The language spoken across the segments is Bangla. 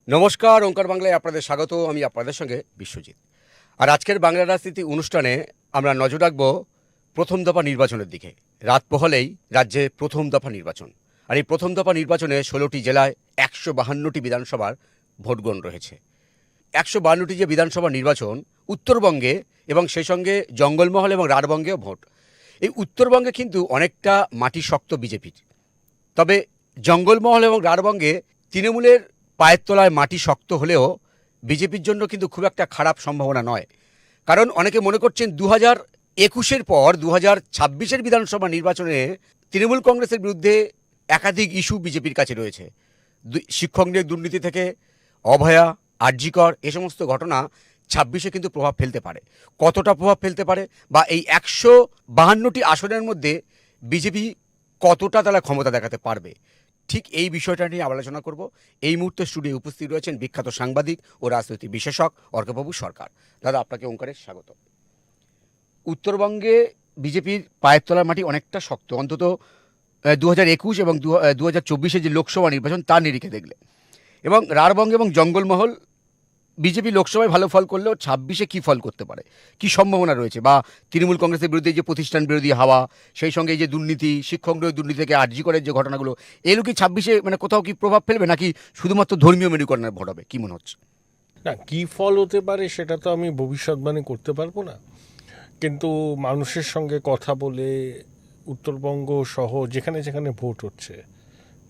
নমস্কার, ওঙ্কার বাংলায় আপনাদের স্বাগত। আমি আপনাদের সঙ্গে বিশ্বজিৎ। আর আজকের বাংলা রাজনীতি অনুষ্ঠানে আমরা নজর রাখব প্রথম দফা নির্বাচনের দিকে। রাত পোহালেই রাজ্যে প্রথম দফা নির্বাচন। আর এই প্রথম দফা নির্বাচনে 16টি জেলায় 152টি বিধানসভার ভোট গ্রহণ রয়েছে। 152টি যে বিধানসভা নির্বাচন উত্তরবঙ্গে এবং সেই সঙ্গে জঙ্গলমহল এবং রাঢ়বঙ্গেও ভোট। এই উত্তরবঙ্গে কিন্তু অনেকটা মাটি শক্ত বিজেপির। তবে জঙ্গলমহল এবং রাঢ়বঙ্গে তৃণমূলের পায়ের তলায় মাটি শক্ত হলেও বিজেপির জন্য কিন্তু খুব একটা খারাপ সম্ভাবনা নয়। কারণ অনেকে মনে করছেন 2021-এর পর 2026-এর বিধানসভা নির্বাচনে তৃণমূল কংগ্রেসের বিরুদ্ধে একাধিক ইস্যু বিজেপির কাছে রয়েছে। শিক্ষক নিয়োগ দুর্নীতি থেকে অভয়া, আরজি কর, এ সমস্ত ঘটনা 26-এ কিন্তু প্রভাব ফেলতে পারে। কতটা প্রভাব ফেলতে পারে বা এই 152টি আসনের মধ্যে বিজেপি কতটা তারা ক্ষমতা দেখাতে পারবে, ঠিক এই বিষয়টা নিয়ে আলোচনা করব। এই মুহূর্তে স্টুডিও উপস্থিত রয়েছেন বিখ্যাত সাংবাদিক ও রাজনৈতিক বিশ্লেষক অর্কবাবু সরকার। দাদা, আপনাকে ওঙ্কারের স্বাগত। উত্তরবঙ্গে বিজেপির পায়ের তলার মাটি অনেকটা শক্ত, অন্তত 2021 এবং 2024-এর যে লোকসভা নির্বাচন তার নিরিখে দেখলে। এবং রাঢ়বঙ্গ এবং জঙ্গলমহল বিজেপি লোকসভায় ভালো ফল করলেও 26-এ কী ফল করতে পারে, কী সম্ভাবনা রয়েছে, বা তৃণমূল কংগ্রেসের বিরুদ্ধে যে প্রতিষ্ঠান বিরোধী হাওয়া, সেই সঙ্গে এই যে দুর্নীতি, শিক্ষক নিয়োগ দুর্নীতি থেকে আরজি করের যে ঘটনাগুলো, এগুলো কি 26-এ মানে কোথাও কি প্রভাব ফেলবে, নাকি শুধুমাত্র ধর্মীয় মেরুকরণের ভোট হবে, কী মনে হচ্ছে? না, কী ফল হতে পারে সেটা তো আমি ভবিষ্যৎবাণী করতে পারবো না, কিন্তু মানুষের সঙ্গে কথা বলে উত্তরবঙ্গ সহ যেখানে যেখানে ভোট হচ্ছে,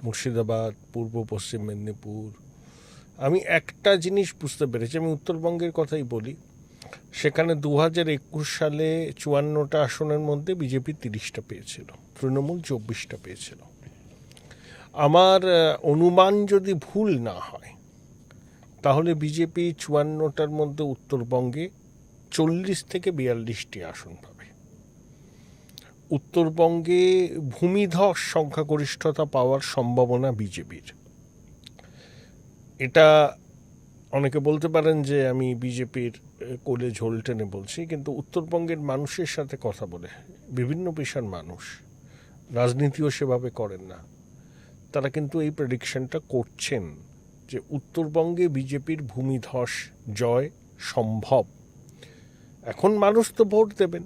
মুর্শিদাবাদ, পূর্ব পশ্চিম মেদিনীপুর, আমি একটা জিনিস বুঝতে পেরেছি। আমি উত্তরবঙ্গের কথাই বলি, সেখানে 2021 সালে 54টা আসনের মধ্যে বিজেপি 30টা পেয়েছিল, তৃণমূল 24টা পেয়েছিল। আমার অনুমান যদি ভুল না হয়, তাহলে বিজেপি 54টার মধ্যে উত্তরবঙ্গে 40 থেকে 42টি আসন পাবে। উত্তরবঙ্গে ভূমিধস সংখ্যাগরিষ্ঠতা পাওয়ার সম্ভাবনা বিজেপির। এটা অনেকে বলতে পারেন যে আমি বিজেপির কোলে ঝোল টেনে বলছি, কিন্তু উত্তরবঙ্গের মানুষের সাথে কথা বলে, বিভিন্ন পেশার মানুষ, রাজনীতিও সেভাবে করেন না, তারা কিন্তু এই প্রেডিকশনটা করছেন যে উত্তরবঙ্গে বিজেপির ভূমিধস জয় সম্ভব। এখন মানুষ তো ভোট দেবেন,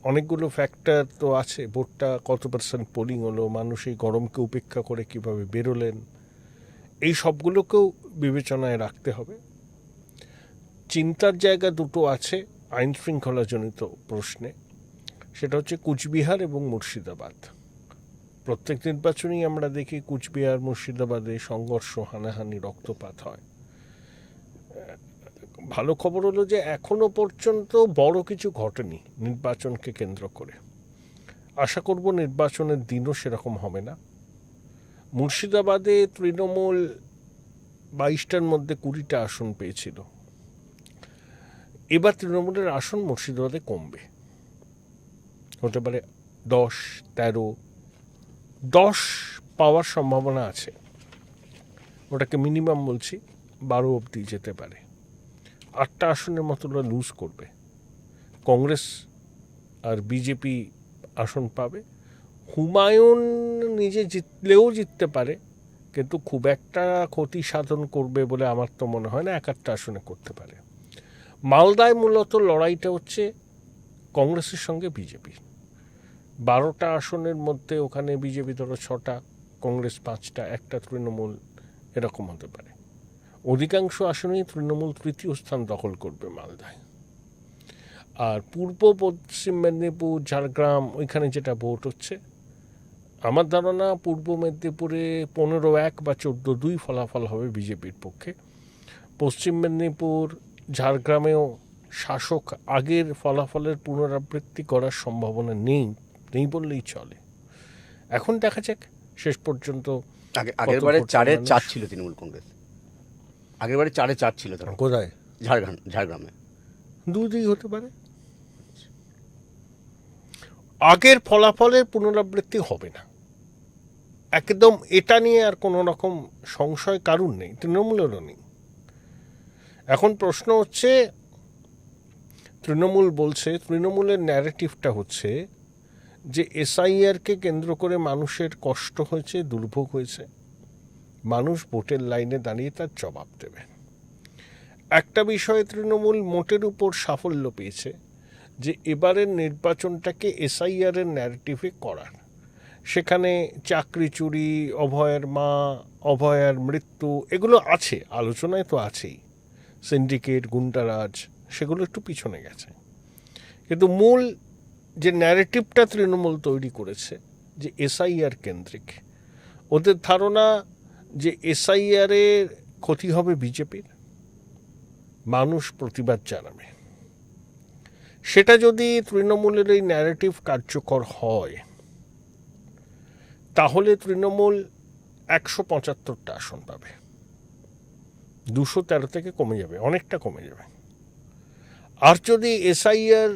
অনেকগুলো ফ্যাক্টর তো আছে। ভোটটা কত পার্সেন্ট পোলিং হলো, মানুষ এই গরমকে উপেক্ষা করে কিভাবে বেরোলেন, এই সবগুলোকেও বিবেচনায় রাখতে হবে। চিন্তার জায়গা দুটো আছে আইন শৃঙ্খলাজনিত প্রশ্নে, সেটা হচ্ছে কুচবিহার এবং মুর্শিদাবাদ। প্রত্যেক নির্বাচনেই আমরা দেখি কুচবিহার মুর্শিদাবাদে সংঘর্ষ, হানাহানি, রক্তপাত হয়। ভালো খবর হলো যে এখনো পর্যন্ত বড় কিছু ঘটেনি নির্বাচনকে কেন্দ্র করে। আশা করব নির্বাচনের দিনও সেরকম হবে না। মুর্শিদাবাদে তৃণমূল 22টার মধ্যে 20টা আসন পেয়েছিল। এবার তৃণমূলের আসন মুর্শিদাবাদে কমবে, হতে পারে 10, 13, 10 পাওয়ার সম্ভাবনা আছে। ওটাকে মিনিমাম বলছি, 12 অবধি যেতে পারে। 8টা আসনের মতো ওরা লুজ করবে। কংগ্রেস আর বিজেপি আসন পাবে। হুমায়ুন নিজে জিতলেও জিততে পারে, কিন্তু খুব একটা ক্ষতি সাধন করবে বলে আমার তো মনে হয় না। 1-8টা আসনে করতে পারে। মালদায় মূলত লড়াইটা হচ্ছে কংগ্রেসের সঙ্গে বিজেপি। 12টা আসনের মধ্যে ওখানে বিজেপি ধরো 6টা, কংগ্রেস 5টা, একটা তৃণমূল, এরকম হতে পারে। অধিকাংশ আসনেই তৃণমূল তৃতীয় স্থান দখল করবে মালদায়। আর পূর্ব পশ্চিম মেদিনীপুর, ঝাড়গ্রাম, ওইখানে যেটা ভোট হচ্ছে, আমার ধারণা পূর্ব মেদিনীপুরে 15-1 বা 14-2 ফলাফল হবে বিজেপির পক্ষে। পশ্চিম মেদিনীপুর, ঝাড়গ্রামেও শাসক আগের ফলাফলের পুনরাবৃত্তি করার সম্ভাবনা নেই বললেই চলে। এখন দেখা যাক শেষ পর্যন্ত। আগেরবারে 4-4 ছিল তৃণমূল কংগ্রেস, আগেরবারে 4-4 ছিল। কোথায়? ঝাড়গ্রামে 2-2 হতে পারে। আগের ফলাফলের পুনরাবৃত্তি হবে না একদম, এটা নিয়ে আর কোনো রকম সংশয় কারণ নেই, তৃণমূলেরও নেই। এখন প্রশ্ন হচ্ছে, তৃণমূল বলছে, তৃণমূলের ন্যারেটিভটা হচ্ছে যে এসআইআরকে কেন্দ্র করে মানুষের কষ্ট হয়েছে, দুর্ভোগ হয়েছে, মানুষ ভোটের লাইনে দাঁড়িয়ে তার জবাব দেবে। একটা বিষয়ে তৃণমূল মোটের উপর সাফল্য পেয়েছে, যে এবারের নির্বাচনটাকে এসআইআর এর ন্যারেটিভে করার। সেখানে চাকরি চুরি, অভয়ের মা, অভয়ার মৃত্যু, এগুলো আছে, আলোচনায় তো আছেই। সিন্ডিকেট, গুন্ডারাজ, সেগুলো একটু পিছনে গেছে। কিন্তু মূল যে ন্যারেটিভটা তৃণমূল তৈরি করেছে, যে এসআইআর কেন্দ্রিক, ওদের ধারণা যে এসআইআর এর ক্ষতি হবে বিজেপির, মানুষ প্রতিবাদ জানাবে। সেটা যদি তৃণমূলের এই ন্যারেটিভ কার্যকর হয়, তাহলে তৃণমূল 175টা আসন পাবে, 213 থেকে কমে যাবে, অনেকটা কমে যাবে। আর যদি এসআইআর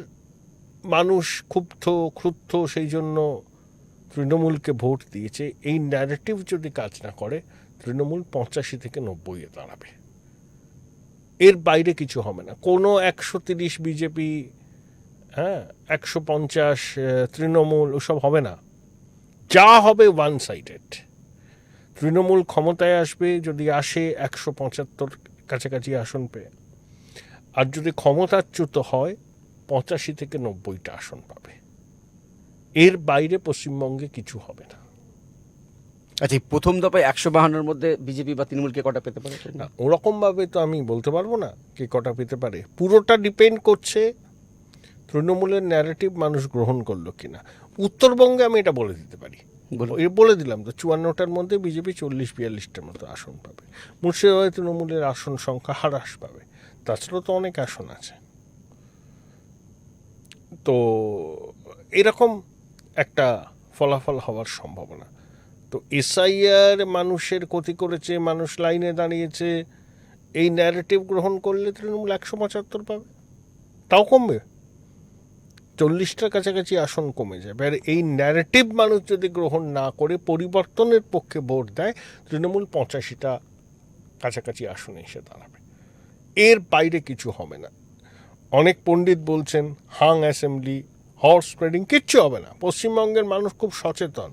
মানুষ ক্রুদ্ধ সেই জন্য তৃণমূলকে ভোট দিয়েছে, এই ন্যারেটিভ যদি কাজ না করে, তৃণমূল 85 থেকে 90-এ দাঁড়াবে। এর বাইরে কিছু হবে না। কোনো 130 বিজেপি, 150 তৃণমূল, ওসব হবে না। যা হবে ওয়ান সাইডেড। তৃণমূল ক্ষমতায় আসবে, যদি আসে 175 কাছাকাছি আসন পেয়ে, আর যদি ক্ষমতাচ্যুত হয় 85 থেকে 90টা আসন পাবে। এর বাইরে পশ্চিমবঙ্গে কিছু হবে না। আচ্ছা, এই প্রথম দফায় 152-এর মধ্যে বিজেপি বা তৃণমূলকে কটা পেতে পারে? না, ওরকমভাবে তো আমি বলতে পারবো না কে কটা পেতে পারে। পুরোটা ডিপেন্ড করছে তৃণমূলের ন্যারেটিভ মানুষ গ্রহণ করলো কিনা। উত্তরবঙ্গে আমি এটা বলে দিতে পারি, বলে দিলাম তো, 54টার মধ্যে বিজেপি 40-42টার মতো আসন পাবে। মুর্শিদাবাদে তৃণমূলের আসন সংখ্যা হ্রাস পাবে। তাছাড়াও তো অনেক আসন আছে। তো এরকম একটা ফলাফল হওয়ার সম্ভাবনা। তো এসআইআর মানুষের ক্ষতি করেছে, মানুষ লাইনে দাঁড়িয়েছে, এই ন্যারেটিভ গ্রহণ করলে তৃণমূল 175 পাবে, তাও কমবে, 40টার কাছাকাছি আসন কমে যাবে। আর এই ন্যারেটিভ মানুষ যদি গ্রহণ না করে পরিবর্তনের পক্ষে ভোট দেয়, তৃণমূল 85টা কাছাকাছি আসনে এসে দাঁড়াবে। এর বাইরে কিছু হবে না। অনেক পণ্ডিত বলছেন হাং অ্যাসেম্বলি, হর্স ট্রেডিং, কিচ্ছু হবে না। পশ্চিমবঙ্গের মানুষ খুব সচেতন,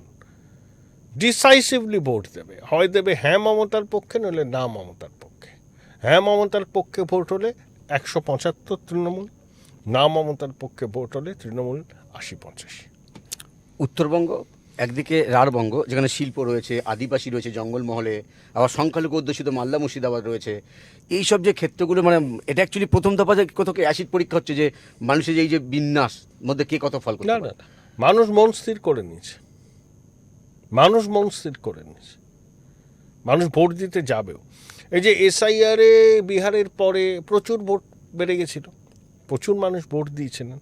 ডিসাইসিভলি ভোট দেবে। হয় দেবে হ্যাঁ মমতার পক্ষে, নইলে না মমতার পক্ষে। হ্যাঁ মমতার পক্ষে ভোট হলে 175 তৃণমূল, না মমতার পক্ষে ভোট হলে তৃণমূল 80-85। উত্তরবঙ্গ একদিকে রাঢ়বঙ্গ, যেখানে শিল্প রয়েছে, আদিবাসী রয়েছে জঙ্গলমহলে, আবার সংখ্যালঘু অধ্যুষিত মালদা মুর্শিদাবাদ রয়েছে। এই সব যে ক্ষেত্রগুলো, মানে এটা অ্যাকচুয়ালি প্রথম দফা যে কোথাও অ্যাসিড পরীক্ষা হচ্ছে, যে মানুষের এই যে বিন্যাস মধ্যে কে কত ফল করতে না পারে। না, মানুষ মন স্থির করে নিয়েছে, মানুষ মন স্থির করে নিয়েছে, মানুষ ভোট দিতে যাবেও। এই যে এসআইআরে বিহারের পরে প্রচুর ভোট বেড়ে গেছিল, প্রচুর মানুষ ভোট দিয়েছিলেন।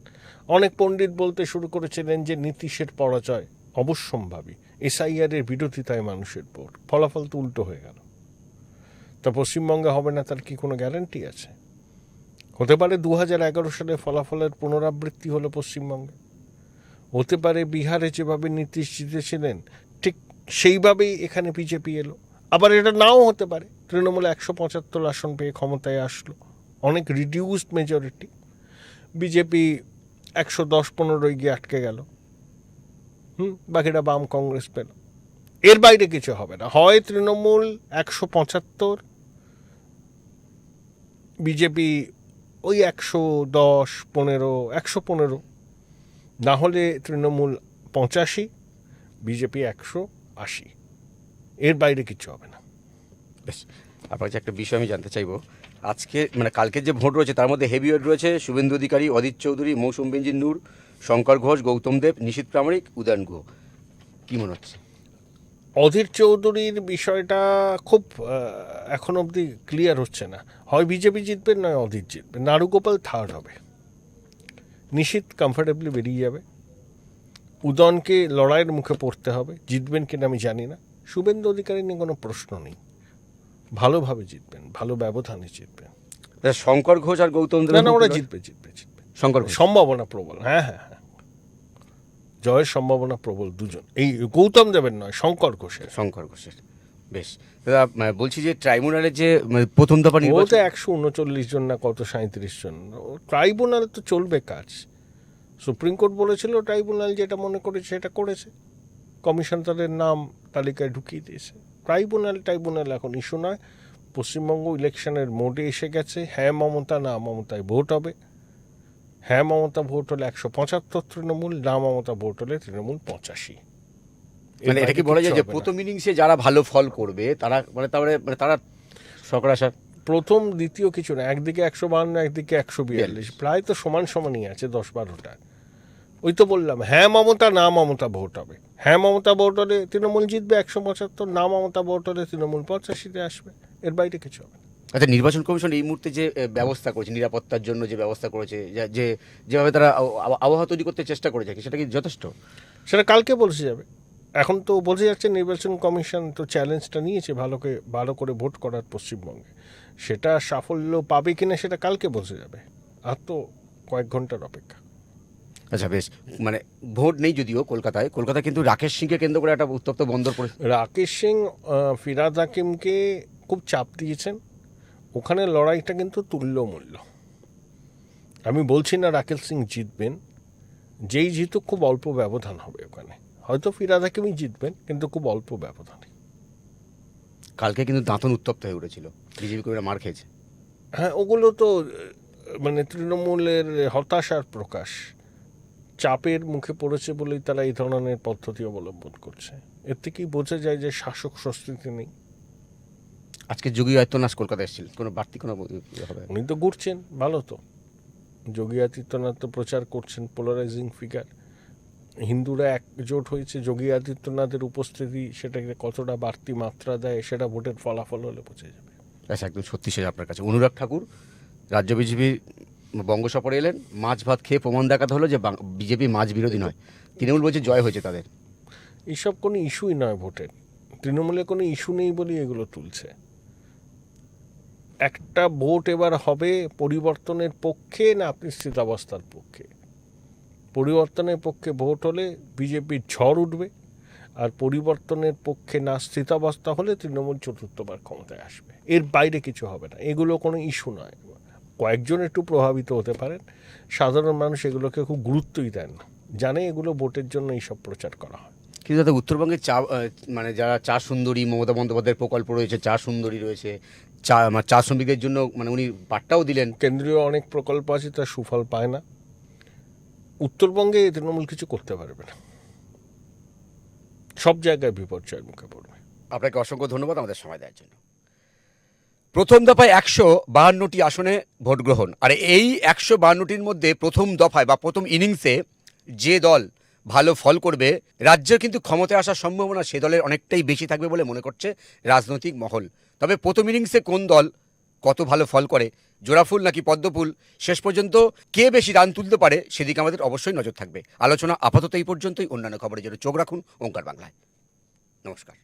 অনেক পণ্ডিত বলতে শুরু করেছিলেন যে নীতিশের পরাজয় অবশ্যম্ভাবী, এসআইআরের বিরোধিতায় মানুষের ভোট। ফলাফল তো উল্টো হয়ে গেল। তা পশ্চিমবঙ্গে হবে না, তার কি কোনো গ্যারান্টি আছে? হতে পারে 2011 সালে ফলাফলের পুনরাবৃত্তি হলো পশ্চিমবঙ্গে। হতে পারে বিহারে যেভাবে নীতিশ জিতেছিলেন ঠিক সেইভাবেই এখানে বিজেপি এলো। আবার এটা নাও হতে পারে, তৃণমূল 175 আসন পেয়ে ক্ষমতায় আসলো, অনেক রিডিউসড মেজরিটি, বিজেপি 110-15 গিয়ে আটকে গেল, বাকিটা বাম কংগ্রেস পেল। এর বাইরে কিছু হবে না। হয় তৃণমূল 175, বিজেপি ওই 110-15, না হলে তৃণমূল 85, বিজেপি 180। এর বাইরে কিছু হবে না। বেশ, আপনার কাছে একটা বিষয় আমি জানতে চাইবো। আজকে মানে কালকের যে ভোট রয়েছে তার মধ্যে হেভিওয়েট রয়েছে শুভেন্দু অধিকারী, অদিত চৌধুরী, মৌসুম বেঞ্জির নূর, শঙ্কর ঘোষ, গৌতম দেব, নিশীথ প্রামাণিক, উদয়ন গুহ। কী মনে হচ্ছে? অধীর চৌধুরীর বিষয়টা খুব এখন অবধি ক্লিয়ার হচ্ছে না। হয় বিজেপি জিতবে, নয় অধীর জিতবে। নারুগোপাল থার্ড হবে, নিশীথ কমফর্টেবলি বেরিয়ে যাবে, উদয়নকে লড়াইয়ের মুখে পড়তে হবে। জিতবেন কিনা আমি জানি না। শুভেন্দু অধিকারী নিয়ে কোনো প্রশ্ন নেই, ভালোভাবে জিতবেন, ভালো ব্যবধানে জিতবেন। শঙ্কর ঘোষ আর গৌতম দেব, না ওরা জিতবে। শঙ্কর ঘোষ সম্ভাবনা প্রবল। হ্যাঁ, জয়ের সম্ভাবনা প্রবল দুজন। এই গৌতম দেবের নয়, শঙ্কর ঘোষের। বেশ, দাদা বলছি যে ট্রাইব্যুনালের যে প্রথম দফা ওতে নির্বাচন 139 জন না কত, 37 জন। ট্রাইব্যুনাল তো চলবে কাজ। সুপ্রিম কোর্ট বলেছিল ট্রাইব্যুনাল যেটা মনে করেছে সেটা করেছে, কমিশন তাদের নাম তালিকায় ঢুকিয়ে দিয়েছে। ট্রাইব্যুনাল এখন ইস্যু নয়। পশ্চিমবঙ্গ ইলেকশনের মোডে এসে গেছে। হ্যাঁ মমতা, না মমতায় ভোট হবে। হ্যাঁ মমতা ভোট হলে 175 তৃণমূল, না মমতা ভোট হলে তৃণমূল 85। মানে এটা কি বলা যায় যে প্রথম ইনিংসে যারা ভালো ফল করবে তারা তারা সরকার আসার প্রথম দ্বিতীয় কিছু না, একদিকে 152, একদিকে 142, প্রায় তো সমানই আছে 10-12টা। ওই তো বললাম, হ্যাঁ মমতা, না মমতা ভোট হবে। হ্যাঁ মমতা ভোট হলে তৃণমূল জিতবে 175, না মমতা ভোট হলে তৃণমূল 85-তে আসবে। এর বাইরে কিছু হবে না। আচ্ছা, নির্বাচন কমিশন এই মুহূর্তে যে ব্যবস্থা করেছে, নিরাপত্তার জন্য যে ব্যবস্থা করেছে, যেভাবে তারা আবহাওয়া তৈরি করতে চেষ্টা করেছে, সেটা কি যথেষ্ট? সেটা কালকে বলছে যাবে। এখন তো বোঝা যাচ্ছে নির্বাচন কমিশন তো চ্যালেঞ্জটা নিয়েছে ভালো করে ভোট করার পশ্চিমবঙ্গে। সেটা সাফল্য পাবে কিনা সেটা কালকে বোঝা যাবে। আর তো কয়েক ঘন্টার অপেক্ষা। আচ্ছা, বেশ। মানে ভোট নেই যদিও কলকাতায় কিন্তু রাকেশ সিংকে কেন্দ্র করে একটা উত্তপ্ত বন্দর পড়ে। রাকেশ সিং ফিরাদ হাকিমকে খুব চাপ দিয়েছেন। ওখানে লড়াইটা কিন্তু তুল্যমূল্য। আমি বলছি না রাকেশ সিং জিতবেন, যেই জিতুক খুব অল্প ব্যবধান হবে ওখানে। হয়তো ফিরাদ হাকিমই জিতবেন, কিন্তু খুব অল্প ব্যবধানে। কালকে কিন্তু দাঁতন উত্তপ্ত হয়ে উঠেছিল, বিজেপি কর্মীরা মার খেয়েছে। হ্যাঁ, ওগুলো তো মানে তৃণমূলের হতাশার প্রকাশ। চাপের মুখে পড়েছে বলেই তারা এই ধরনের পদ্ধতি অবলম্বন করছে। এর থেকেই বোঝা যায় যে শাসক স্বস্তিতে নেই। আজকে যোগী আদিত্যনাথ কলকাতা এসেছিল, কোনো বাড়তি কোনো হবে? উনি তো ঘুরছেন, ভালো তো। যোগী আদিত্যনাথ তো প্রচার করছেন, পোলারাইজিং ফিগার। হিন্দুরা একজোট হয়েছে, যোগী আদিত্যনাথের উপস্থিতি সেটাকে কতটা বাড়তি মাত্রা দেয় সেটা ভোটের ফলাফল হলে বোঝা যাবে। আচ্ছা, একদম সত্যি শেষ আপনার কাছে। অনুরাগ ঠাকুর রাজ্য বিজেপির বঙ্গ সফরে এলেন, মাছ ভাত খেয়ে প্রমাণ দেখাতে হলো যে বিজেপি মাছ বিরোধী নয়। তৃণমূল বলছে জয় হয়েছে তাদের। এইসব কোনো ইস্যুই নয় ভোটের। তৃণমূলে কোনো ইস্যু নেই বলেই এগুলো তুলছে। একটা ভোট এবার হবে পরিবর্তনের পক্ষে না আপনি স্থিতাবস্থার পক্ষে। পরিবর্তনের পক্ষে ভোট হলে বিজেপির ঝড় উঠবে, আর পরিবর্তনের পক্ষে না স্থিতাবস্থা হলে তৃণমূল চতুর্থবার ক্ষমতায় আসবে। এর বাইরে কিছু হবে না। এগুলো কোনো ইস্যু নয়। কয়েকজন একটু প্রভাবিত হতে পারেন, সাধারণ মানুষ এগুলোকে খুব গুরুত্বই দেন না, জানে এগুলো ভোটের জন্য এইসব প্রচার করা হয়। কিন্তু দাদা, উত্তরবঙ্গে মানে যারা চা সুন্দরী, মমতা বন্দ্যোপাধ্যায়ের প্রকল্প রয়েছে, চা সুন্দরী রয়েছে, চা শ্রমিকদের জন্য মানে উনি বার্তাও দিলেন। কেন্দ্রীয় অনেক প্রকল্প আছে, তার সুফল পায় না। উত্তরবঙ্গে তৃণমূল কিছু করতে পারবে না, সব জায়গায় বিপর্যয়ের মুখে পড়বে। আপনাকে অসংখ্য ধন্যবাদ আমাদের সময় দেওয়ার জন্য। প্রথম দফায় 152টি আসনে ভোট গ্রহণ, আর এই 152টির মধ্যে প্রথম দফায় বা প্রথম ইনিংসে যে দল ভালো ফল করবে, রাজ্যের কিন্তু ক্ষমতায় আসার সম্ভাবনা সে দলের অনেকটাই বেশি থাকবে বলে মনে করছে রাজনৈতিক মহল। তবে প্রথম ইনিংসে কোন দল কত ভালো ফল করে, জোড়াফুল নাকি পদ্মফুল, শেষ পর্যন্ত কে বেশি রান তুলতে পারে, সেদিকে আমাদের অবশ্যই নজর থাকবে। আলোচনা আপাতত এই পর্যন্তই। অন্যান্য খবরের জন্য চোখ রাখুন ওঙ্কার বাংলায়। নমস্কার।